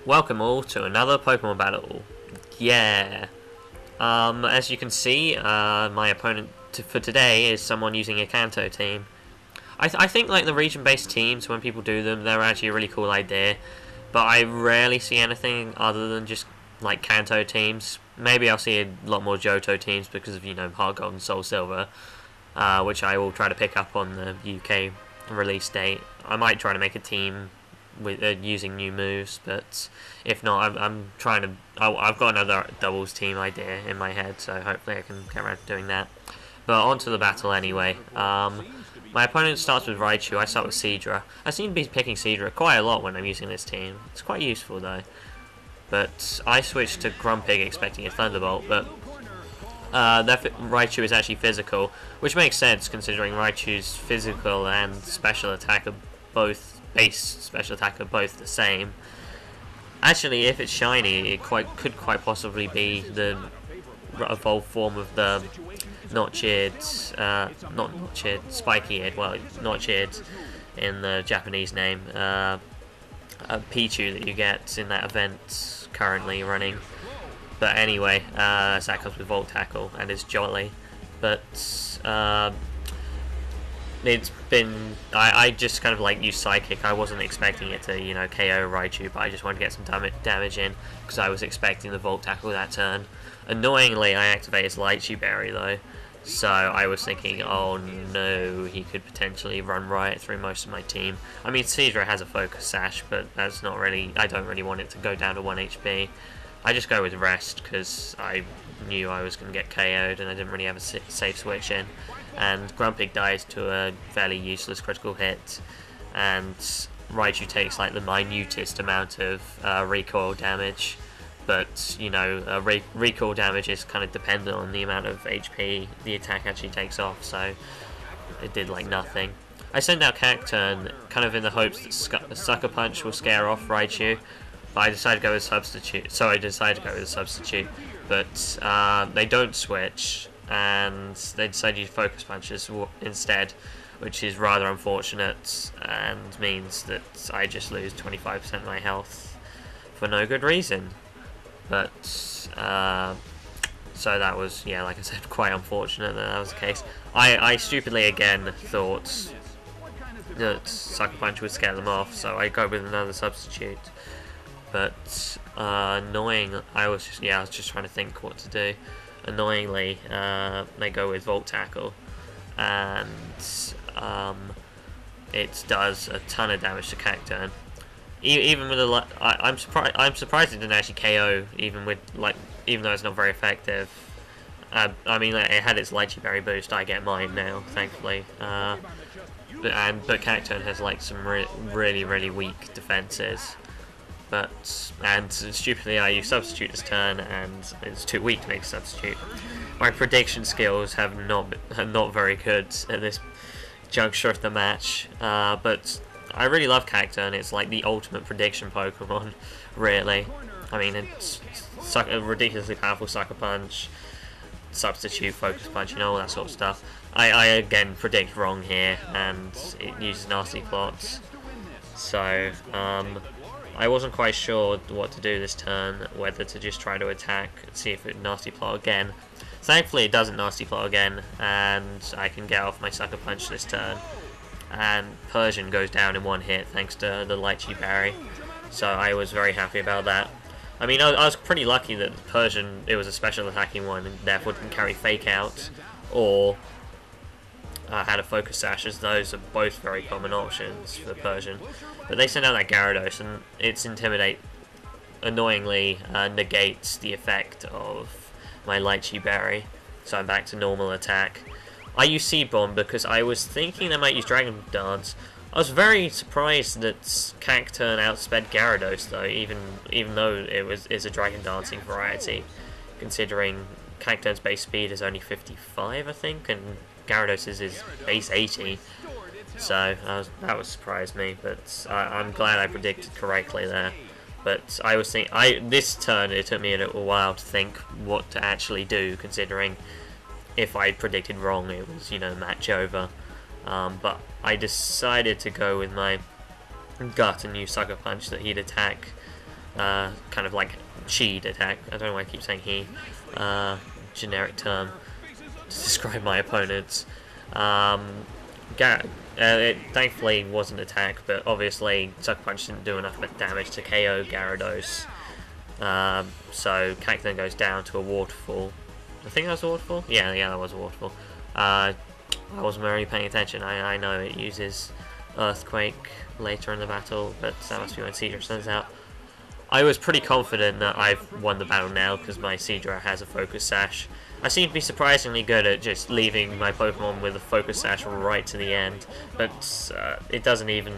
Welcome all to another Pokemon battle. Yeah. As you can see, my opponent for today is someone using a Kanto team. I think like the region-based teams, when people do them, they're actually a really cool idea. But I rarely see anything other than just like Kanto teams. Maybe I'll see a lot more Johto teams because of, Heart Gold and Soul Silver, which I will try to pick up on the UK release date. I might try to make a team with using new moves, but if not, I'm trying to. I've got another doubles team idea in my head, so hopefully I can get around to doing that. But on to the battle anyway. My opponent starts with Raichu. I start with Seadra. I seem to be picking Seadra quite a lot when I'm using this team. It's quite useful though. But I switched to Grumpig expecting a Thunderbolt, but Raichu is actually physical, which makes sense considering Raichu's physical and special attack are both the same. Actually, if it's shiny, it could quite possibly be the evolved form of the spiky-eared, well, notch-eared in the Japanese name, a Pichu that you get in that event currently running. But anyway, so that comes with Volt Tackle and is jolly. But it's been, I just kind of like used Psychic. I wasn't expecting it to, KO Raichu, but I just wanted to get some damage in because I was expecting the Volt Tackle that turn. Annoyingly, I activated his Lychee Berry though, so I was thinking, oh no, he could potentially run right through most of my team. I mean, Seadra has a Focus Sash, but that's not really, I don't really want it to go down to 1 HP. I just go with Rest because I knew I was going to get KO'd and I didn't really have a safe switch in. And Grumpig dies to a fairly useless critical hit, and Raichu takes like the minutest amount of recoil damage, but recoil damage is kind of dependent on the amount of HP the attack actually takes off, so it did like nothing. I send out Cacturne kind of in the hopes that Sucker Punch will scare off Raichu, but I decided to go with Substitute, but they don't switch, and they decided to use Focus Punches instead, which is rather unfortunate and means that I just lose 25% of my health for no good reason. But so that was, yeah, like I said, quite unfortunate that was the case. I stupidly again thought that Sucker Punch would scare them off, so I go with another substitute. But annoying, I was just trying to think what to do. Annoyingly, they go with Volt Tackle, and it does a ton of damage to Cacturne. Even with I'm surprised it didn't actually KO, even though it's not very effective. I mean, it had its Lychee Berry boost. I get mine now, thankfully. But Cacturne has like some really weak defenses. And stupidly I use Substitute this turn, and it's too weak to make a Substitute. My prediction skills have not very good at this juncture of the match, but I really love Cacturne. It's like the ultimate prediction Pokemon, really. I mean, it's a ridiculously powerful Sucker Punch, Substitute, Focus Punch, all that sort of stuff. I again predict wrong here, and it uses Nasty Plots. So, I wasn't quite sure what to do this turn, whether to just try to attack and see if it Nasty Plot again. Thankfully it doesn't Nasty Plot again, and I can get off my Sucker Punch this turn. And Persian goes down in one hit thanks to the Lychee Berry, so I was very happy about that. I mean, I was pretty lucky that Persian, it was a special attacking one and therefore didn't carry Fake Out, or had a Focus Sash, as those are both very common options for the Persian. But they send out that Gyarados, and its Intimidate annoyingly negates the effect of my Lychee Berry, so I'm back to normal attack. I use Seed Bomb because I was thinking they might use Dragon Dance. I was very surprised that Cacturne outsped Gyarados though, even though it's a Dragon Dancing variety, considering Cacturne's base speed is only 55, I think, and Gyarados is base 80. So that was surprised me, but I'm glad I predicted correctly there. But I was thinking, this turn it took me a little while to think what to actually do, considering if I predicted wrong, it was match over. But I decided to go with my gut and use Sucker Punch that he'd attack kind of like she'd attack. I don't know why I keep saying he. Generic term to describe my opponents. It thankfully was an attack, but obviously Sucker Punch didn't do enough damage to KO Gyarados. So Cacturne goes down to a waterfall. I think that was a waterfall? Yeah, that was a waterfall. I wasn't really paying attention. I know it uses Earthquake later in the battle, but that must be when Seadra sends out. I was pretty confident that I've won the battle now because my Seadra has a Focus Sash. I seem to be surprisingly good at just leaving my Pokemon with a Focus Sash right to the end, but it doesn't even,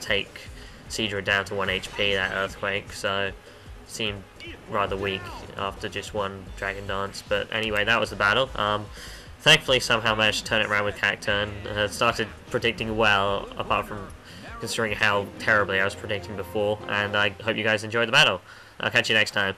take Seadra down to 1 HP, that Earthquake, so it seemed rather weak after just one Dragon Dance. But anyway, that was the battle. Thankfully, somehow managed to turn it around with Cacturne. Started predicting well, apart from considering how terribly I was predicting before, and I hope you guys enjoyed the battle. I'll catch you next time.